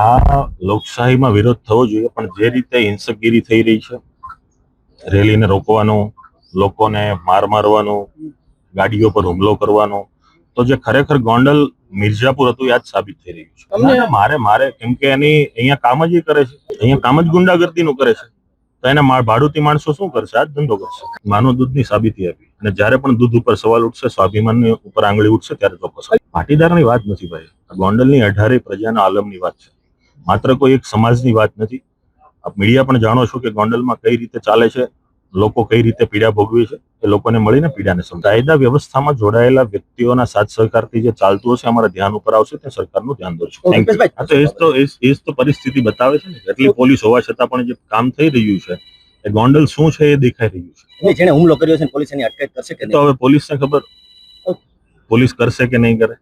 આ લોકશાહીમાં વિરોધ થવો જોઈએ, પણ જે રીતે હિંસકગીરી થઈ રહી છે, રેલીને રોકવાનું, લોકોને મારવાનું, ગાડીઓ પર હુમલો કરવાનો, તો જે ખરેખર ગોંડલ મિર્ઝાપુર હતું યાદ સાબિત થઈ રહ્યું છે. મારે કેમ કે એની અહીંયા કામ જ કરે છે, અહીંયા કામ જ ગુંડાગર્દીનું કરે છે, તો એને ભાડુતી માણસો શું કરશે? આ જ ધંધો કરશે. માનવ દૂધની સાબિતી આપી, અને જ્યારે પણ દૂધ ઉપર સવાલ ઉઠશે, સ્વાભિમાનની ઉપર આંગળી ઉઠશે, ત્યારે ચોક્કસ. પાટીદારની વાત નથી ભાઈ, ગોંડલની 18 પ્રજાના આલમની વાત છે, માત્ર કોઈ એક સમાજની વાત નથી. આપ મીડિયા પણ જાણો છો કે ગોંડલમાં કઈ રીતે ચાલે છે, લોકો કઈ રીતે પીડા ભોગવે છે, એ લોકોને મળીને પીડાને સમજાય. કાયદા વ્યવસ્થામાં જોડાયેલા વ્યક્તિઓના સાથ સહકારથી જે ચાલતું હશે, અમારા ધ્યાન ઉપર આવશે, તે સરકારનું ધ્યાન દોરશે. એ જ તો પરિસ્થિતિ બતાવે છે ને, એટલી પોલીસ હોવા છતાં પણ જે કામ થઈ રહ્યું છે, એ ગોંડલ શું છે એ દેખાઈ રહ્યું છે. જેણે હુમલો કર્યો છે પોલીસ એની અટકાયત કરશે કે તો હવે પોલીસને ખબર, પોલીસ કરશે કે નહીં કરે.